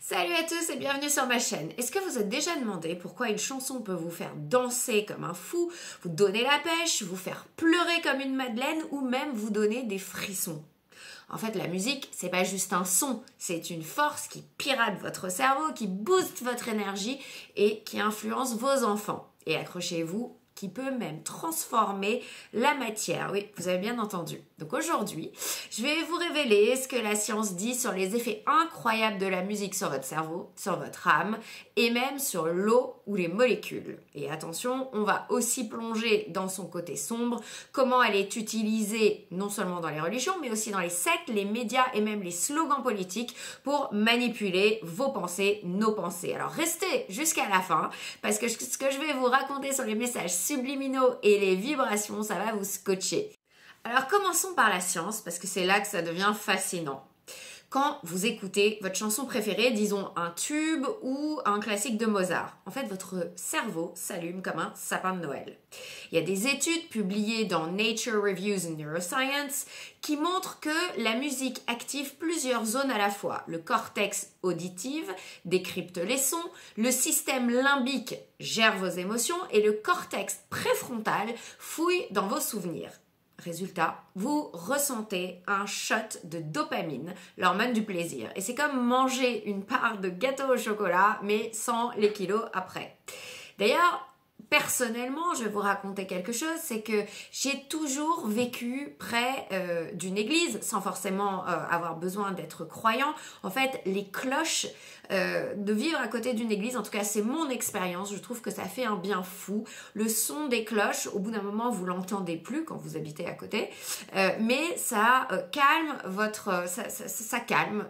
Salut à tous et bienvenue sur ma chaîne. Est-ce que vous êtes déjà demandé pourquoi une chanson peut vous faire danser comme un fou, vous donner la pêche, vous faire pleurer comme une madeleine ou même vous donner des frissons? En fait, la musique, c'est pas juste un son, c'est une force qui pirate votre cerveau, qui booste votre énergie et qui influence vos enfants. Et accrochez-vous, qui peut même transformer la matière. Oui, vous avez bien entendu. Donc aujourd'hui, je vais vous révéler ce que la science dit sur les effets incroyables de la musique sur votre cerveau, sur votre âme et même sur l'eau ou les molécules. Et attention, on va aussi plonger dans son côté sombre, comment elle est utilisée non seulement dans les religions, mais aussi dans les sectes, les médias et même les slogans politiques pour manipuler vos pensées, nos pensées. Alors restez jusqu'à la fin, parce que ce que je vais vous raconter sur les messages subliminaux et les vibrations, ça va vous scotcher. Alors commençons par la science, parce que c'est là que ça devient fascinant. Quand vous écoutez votre chanson préférée, disons un tube ou un classique de Mozart, en fait votre cerveau s'allume comme un sapin de Noël. Il y a des études publiées dans Nature Reviews in Neuroscience qui montrent que la musique active plusieurs zones à la fois. Le cortex auditif décrypte les sons, le système limbique gère vos émotions et le cortex préfrontal fouille dans vos souvenirs. Résultat, vous ressentez un shot de dopamine, l'hormone du plaisir. Et c'est comme manger une part de gâteau au chocolat, mais sans les kilos après. D'ailleurs, personnellement, je vais vous raconter quelque chose, c'est que j'ai toujours vécu près d'une église, sans forcément avoir besoin d'être croyant. En fait, les cloches, de vivre à côté d'une église, en tout cas c'est mon expérience, je trouve que ça fait un bien fou. Le son des cloches, au bout d'un moment, vous l'entendez plus quand vous habitez à côté, mais ça calme votre... ça calme,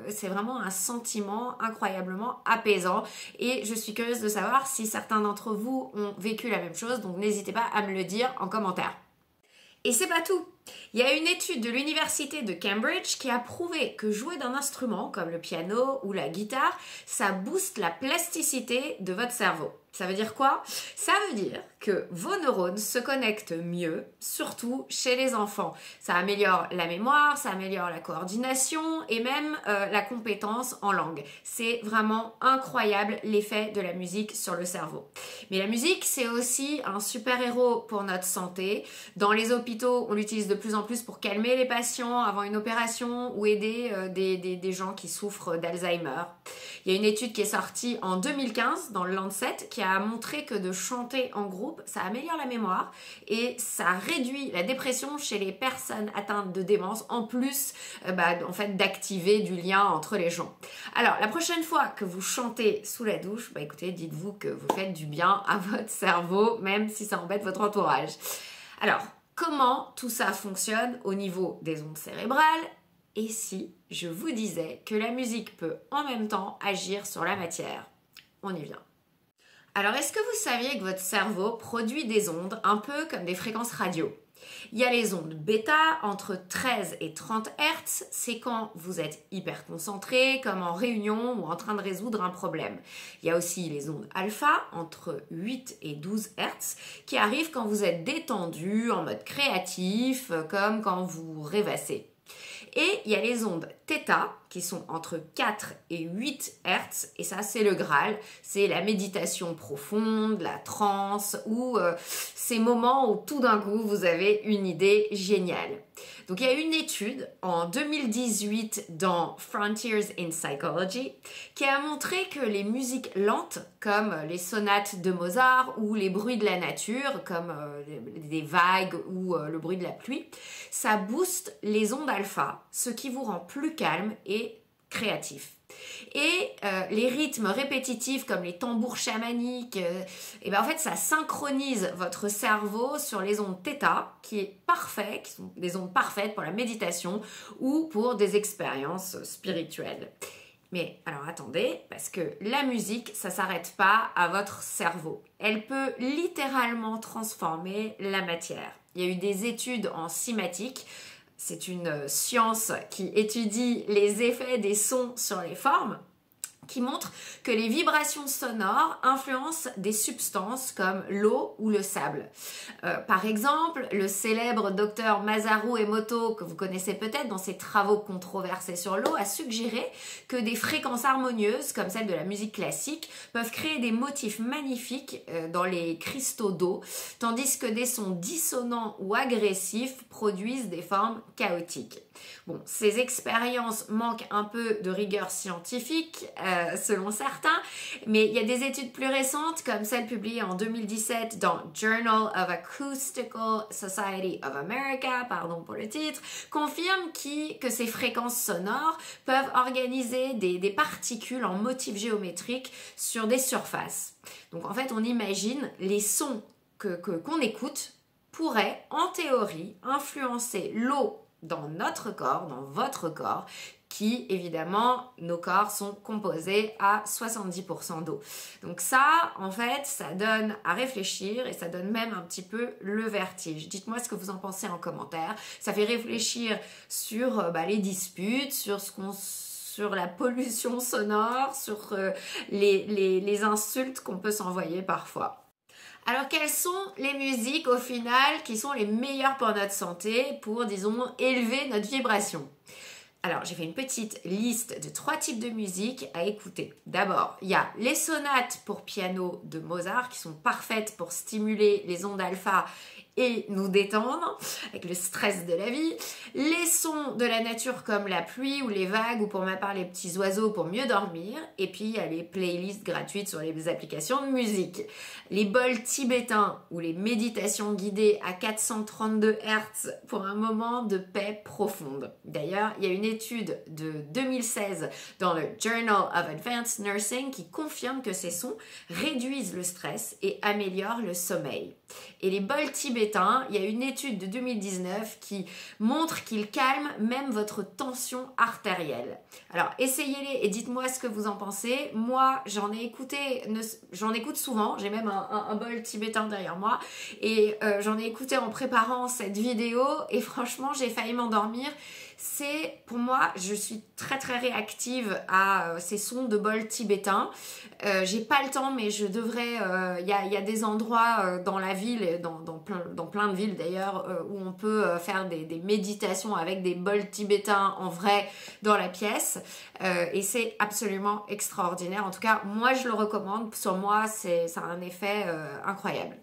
c'est vraiment un sentiment incroyablement apaisant et je suis curieuse de savoir si certains d'entre vous ont vécu la même chose, donc n'hésitez pas à me le dire en commentaire. Et c'est pas tout. Il y a une étude de l'université de Cambridge qui a prouvé que jouer d'un instrument comme le piano ou la guitare, ça booste la plasticité de votre cerveau. Ça veut dire quoi? Ça veut dire que vos neurones se connectent mieux, surtout chez les enfants. Ça améliore la mémoire, ça améliore la coordination et même la compétence en langue. C'est vraiment incroyable l'effet de la musique sur le cerveau. Mais la musique, c'est aussi un super-héros pour notre santé. Dans les hôpitaux, on l'utilise de plus en plus pour calmer les patients avant une opération ou aider des gens qui souffrent d'Alzheimer. Il y a une étude qui est sortie en 2015 dans le Lancet qui a montré que de chanter en groupe, ça améliore la mémoire et ça réduit la dépression chez les personnes atteintes de démence, en plus en fait, d'activer du lien entre les gens. Alors, la prochaine fois que vous chantez sous la douche, écoutez, dites-vous que vous faites du bien à votre cerveau, même si ça embête votre entourage. Alors, comment tout ça fonctionne au niveau des ondes cérébrales? Et si je vous disais que la musique peut en même temps agir sur la matière? On y vient. Alors, est-ce que vous saviez que votre cerveau produit des ondes un peu comme des fréquences radio? Il y a les ondes bêta entre 13 et 30 Hz, c'est quand vous êtes hyper concentré, comme en réunion ou en train de résoudre un problème. Il y a aussi les ondes alpha entre 8 et 12 Hz qui arrivent quand vous êtes détendu, en mode créatif, comme quand vous rêvassez. Et il y a les ondes θ qui sont entre 4 et 8 Hz et ça c'est le Graal, c'est la méditation profonde, la transe ou ces moments où tout d'un coup vous avez une idée géniale. Donc il y a une étude en 2018 dans Frontiers in Psychology qui a montré que les musiques lentes comme les sonates de Mozart ou les bruits de la nature comme des vagues ou le bruit de la pluie, ça booste les ondes alpha, ce qui vous rend plus calme et créatif. Et les rythmes répétitifs comme les tambours chamaniques, en fait ça synchronise votre cerveau sur les ondes θ qui sont des ondes parfaites pour la méditation ou pour des expériences spirituelles. Mais alors attendez, parce que la musique, ça s'arrête pas à votre cerveau. Elle peut littéralement transformer la matière. Il y a eu des études en cymatique. C'est une science qui étudie les effets des sons sur les formes, qui montre que les vibrations sonores influencent des substances comme l'eau ou le sable. Par exemple, le célèbre docteur Masaru Emoto, que vous connaissez peut-être dans ses travaux controversés sur l'eau, a suggéré que des fréquences harmonieuses, comme celles de la musique classique, peuvent créer des motifs magnifiques dans les cristaux d'eau, tandis que des sons dissonants ou agressifs produisent des formes chaotiques. Bon, ces expériences manquent un peu de rigueur scientifique, selon certains, mais il y a des études plus récentes, comme celle publiée en 2017 dans Journal of Acoustical Society of America, pardon pour le titre, confirment que ces fréquences sonores peuvent organiser des particules en motifs géométriques sur des surfaces. Donc en fait, on imagine les sons qu'on écoute pourraient, en théorie, influencer l'eau dans notre corps, dans votre corps, qui, évidemment, nos corps sont composés à 70% d'eau. Donc ça, en fait, ça donne à réfléchir et ça donne même un petit peu le vertige. Dites-moi ce que vous en pensez en commentaire. Ça fait réfléchir sur les disputes, sur la pollution sonore, sur les insultes qu'on peut s'envoyer parfois. Alors, quelles sont les musiques au final qui sont les meilleures pour notre santé, pour, disons, élever notre vibration? Alors, j'ai fait une petite liste de 3 types de musique à écouter. D'abord, il y a les sonates pour piano de Mozart qui sont parfaites pour stimuler les ondes alpha et nous détendre avec le stress de la vie. Les sons de la nature comme la pluie ou les vagues ou pour ma part les petits oiseaux pour mieux dormir. Et puis il y a les playlists gratuites sur les applications de musique. Les bols tibétains ou les méditations guidées à 432 Hz pour un moment de paix profonde. D'ailleurs, il y a une étude de 2016 dans le Journal of Advanced Nursing qui confirme que ces sons réduisent le stress et améliorent le sommeil. Et les bols tibétains, il y a une étude de 2019 qui montre qu'ils calment même votre tension artérielle. Alors essayez-les et dites-moi ce que vous en pensez. Moi, j'en écoute souvent, j'ai même un bol tibétain derrière moi et j'en ai écouté en préparant cette vidéo et franchement, j'ai failli m'endormir. Pour moi, je suis très très réactive à ces sons de bol tibétain. J'ai pas le temps, mais je devrais. Il y a des endroits dans la ville, dans plein de villes d'ailleurs, où on peut faire des méditations avec des bols tibétains en vrai dans la pièce. Et c'est absolument extraordinaire. En tout cas, moi je le recommande. Sur moi, ça a un effet incroyable.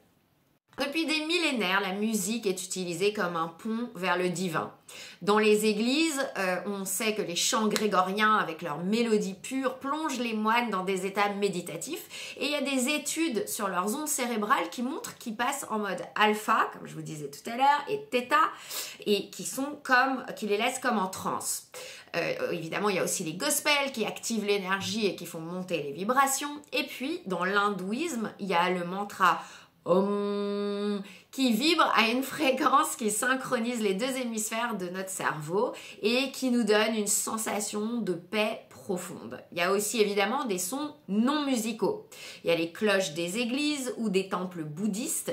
Depuis des millénaires, la musique est utilisée comme un pont vers le divin. Dans les églises, on sait que les chants grégoriens avec leurs mélodies pures plongent les moines dans des états méditatifs et il y a des études sur leurs ondes cérébrales qui montrent qu'ils passent en mode alpha, comme je vous disais tout à l'heure, et theta, et qui les laissent comme en transe. Évidemment, il y a aussi les gospels qui activent l'énergie et qui font monter les vibrations. Et puis, dans l'hindouisme, il y a le mantra Om, qui vibre à une fréquence qui synchronise les 2 hémisphères de notre cerveau et qui nous donne une sensation de paix profonde. Il y a aussi évidemment des sons non musicaux. Il y a les cloches des églises ou des temples bouddhistes.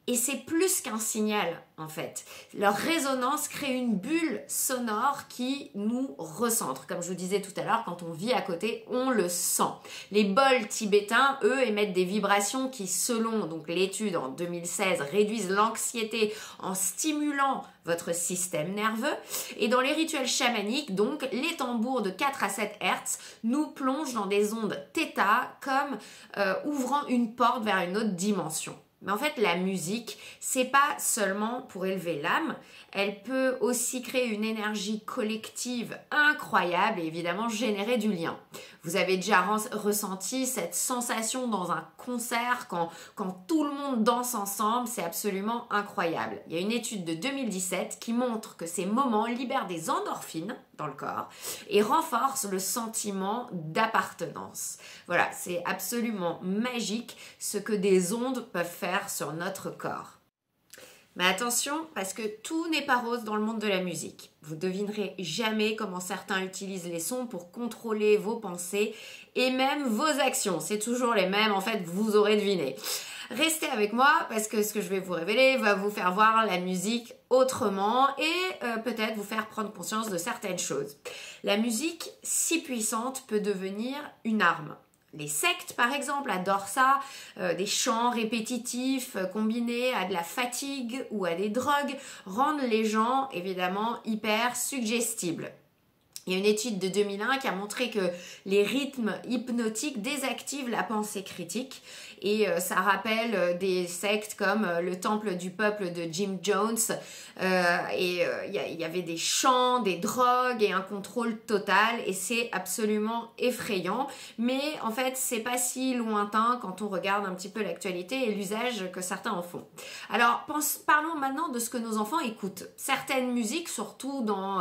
Et c'est plus qu'un signal, en fait. Leur résonance crée une bulle sonore qui nous recentre. Comme je vous disais tout à l'heure, quand on vit à côté, on le sent. Les bols tibétains, eux, émettent des vibrations qui, selon donc l'étude en 2016, réduisent l'anxiété en stimulant votre système nerveux. Et dans les rituels chamaniques, donc, les tambours de 4 à 7 Hz nous plongent dans des ondes θ comme ouvrant une porte vers une autre dimension. Mais en fait, la musique, c'est pas seulement pour élever l'âme, elle peut aussi créer une énergie collective incroyable et évidemment générer du lien. Vous avez déjà ressenti cette sensation dans un concert quand tout le monde danse ensemble, c'est absolument incroyable. Il y a une étude de 2017 qui montre que ces moments libèrent des endorphines dans le corps et renforcent le sentiment d'appartenance. Voilà, c'est absolument magique ce que des ondes peuvent faire sur notre corps. Mais attention, parce que tout n'est pas rose dans le monde de la musique. Vous devinerez jamais comment certains utilisent les sons pour contrôler vos pensées et même vos actions. C'est toujours les mêmes, en fait, vous aurez deviné. Restez avec moi parce que ce que je vais vous révéler va vous faire voir la musique autrement et peut-être vous faire prendre conscience de certaines choses. La musique, si puissante, peut devenir une arme. Les sectes, par exemple, adorent ça, des chants répétitifs combinés à de la fatigue ou à des drogues rendent les gens, évidemment, hyper suggestibles. Il y a une étude de 2001 qui a montré que les rythmes hypnotiques désactivent la pensée critique et ça rappelle des sectes comme le Temple du Peuple de Jim Jones il y avait des chants, des drogues et un contrôle total et c'est absolument effrayant mais en fait c'est pas si lointain quand on regarde un petit peu l'actualité et l'usage que certains en font. Alors parlons maintenant de ce que nos enfants écoutent. Certaines musiques, surtout dans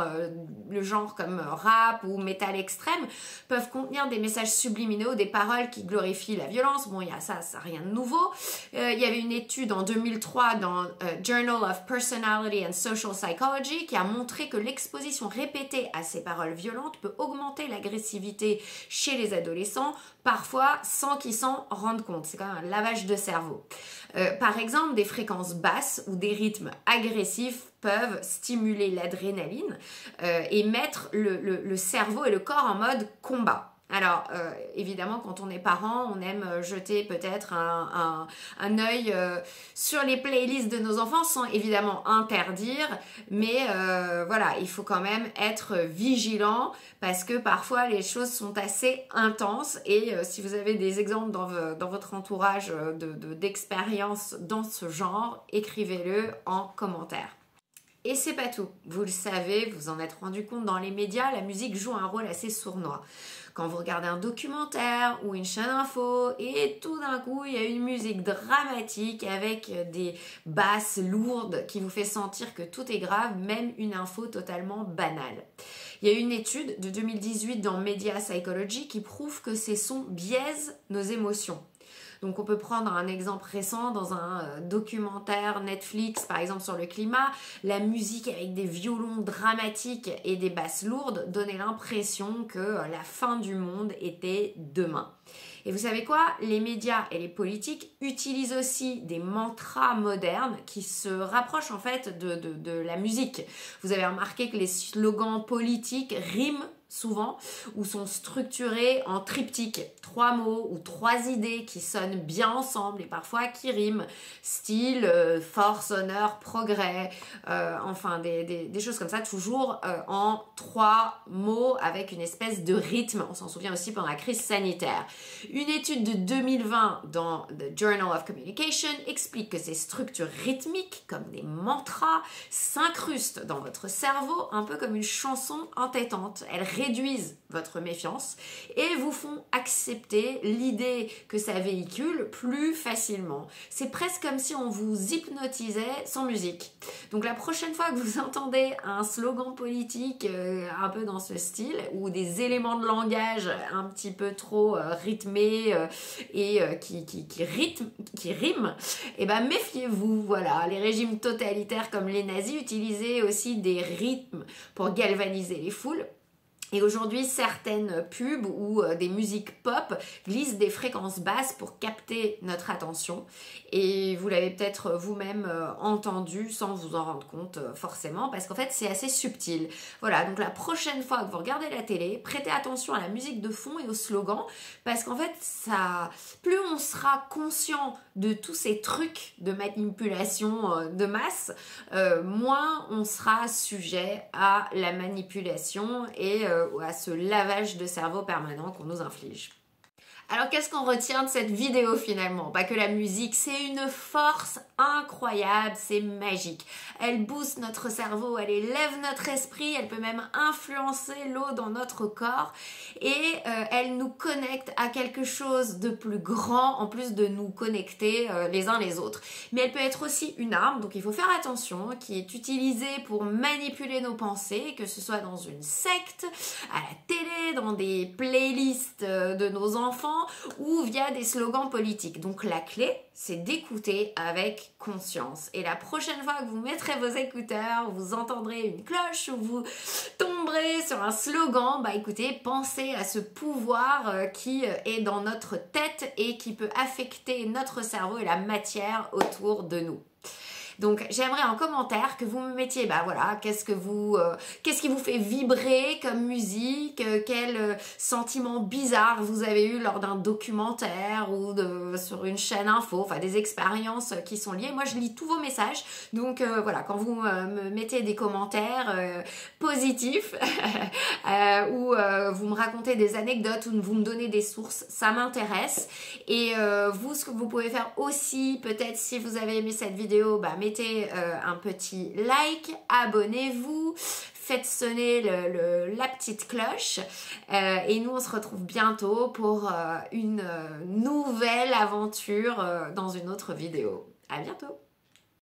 le genre comme rap ou métal extrême, peuvent contenir des messages subliminaux, des paroles qui glorifient la violence. Bon, il y a ça rien de nouveau. Il y avait une étude en 2003 dans Journal of Personality and Social Psychology qui a montré que l'exposition répétée à ces paroles violentes peut augmenter l'agressivité chez les adolescents, parfois sans qu'ils s'en rendent compte. C'est quand même un lavage de cerveau. Par exemple, des fréquences basses ou des rythmes agressifs peuvent stimuler l'adrénaline et mettre le cerveau et le corps en mode combat. Alors, évidemment, quand on est parent, on aime jeter peut-être un œil sur les playlists de nos enfants sans évidemment interdire, mais voilà, il faut quand même être vigilant parce que parfois les choses sont assez intenses et si vous avez des exemples dans votre entourage d'expérience dans ce genre, écrivez-le en commentaire. Et c'est pas tout, vous le savez, vous en êtes rendu compte dans les médias, la musique joue un rôle assez sournois. Quand vous regardez un documentaire ou une chaîne info et tout d'un coup il y a une musique dramatique avec des basses lourdes qui vous fait sentir que tout est grave, même une info totalement banale. Il y a une étude de 2018 dans Media Psychology qui prouve que ces sons biaisent nos émotions. Donc on peut prendre un exemple récent dans un documentaire Netflix par exemple sur le climat, la musique avec des violons dramatiques et des basses lourdes donnait l'impression que la fin du monde était demain. Et vous savez quoi? Les médias et les politiques utilisent aussi des mantras modernes qui se rapprochent en fait de la musique. Vous avez remarqué que les slogans politiques riment souvent ou sont structurés en triptyque, 3 mots ou 3 idées qui sonnent bien ensemble et parfois qui riment, style force, honneur, progrès, enfin des choses comme ça, toujours en 3 mots avec une espèce de rythme. On s'en souvient aussi pendant la crise sanitaire. Une étude de 2020 dans The Journal of Communication explique que ces structures rythmiques, comme des mantras, s'incrustent dans votre cerveau un peu comme une chanson entêtante. Elles réduisent votre méfiance et vous font accepter l'idée que ça véhicule plus facilement. C'est presque comme si on vous hypnotisait sans musique. Donc la prochaine fois que vous entendez un slogan politique un peu dans ce style ou des éléments de langage un petit peu trop rythmés et qui riment, eh ben méfiez-vous, voilà. Les régimes totalitaires comme les nazis utilisaient aussi des rythmes pour galvaniser les foules. Et aujourd'hui, certaines pubs ou des musiques pop glissent des fréquences basses pour capter notre attention. Et vous l'avez peut-être vous-même entendu sans vous en rendre compte forcément, parce qu'en fait, c'est assez subtil. Voilà, donc la prochaine fois que vous regardez la télé, prêtez attention à la musique de fond et aux slogans, parce qu'en fait, plus on sera conscient de tous ces trucs de manipulation de masse, moins on sera sujet à la manipulation et à ce lavage de cerveau permanent qu'on nous inflige. Alors qu'est-ce qu'on retient de cette vidéo finalement? Pas que la musique, c'est une force incroyable, c'est magique. Elle booste notre cerveau, elle élève notre esprit, elle peut même influencer l'eau dans notre corps et elle nous connecte à quelque chose de plus grand en plus de nous connecter les uns les autres. Mais elle peut être aussi une arme, donc il faut faire attention, qui est utilisée pour manipuler nos pensées, que ce soit dans une secte, à la télé, dans des playlists de nos enfants, mouvements ou via des slogans politiques. Donc la clé, c'est d'écouter avec conscience. Et la prochaine fois que vous mettrez vos écouteurs, vous entendrez une cloche ou vous tomberez sur un slogan, bah écoutez, pensez à ce pouvoir qui est dans notre tête et qui peut affecter notre cerveau et la matière autour de nous. Donc j'aimerais en commentaire que vous me mettiez, bah voilà, qu'est-ce qui vous fait vibrer comme musique, quel sentiment bizarre vous avez eu lors d'un documentaire ou sur une chaîne info, enfin des expériences qui sont liées. Moi je lis tous vos messages, donc voilà, quand vous me mettez des commentaires positifs ou vous me racontez des anecdotes ou vous me donnez des sources, ça m'intéresse. Et vous, ce que vous pouvez faire aussi, peut-être si vous avez aimé cette vidéo, bah mettez un petit like, abonnez-vous, faites sonner la petite cloche et nous on se retrouve bientôt pour une nouvelle aventure dans une autre vidéo. À bientôt!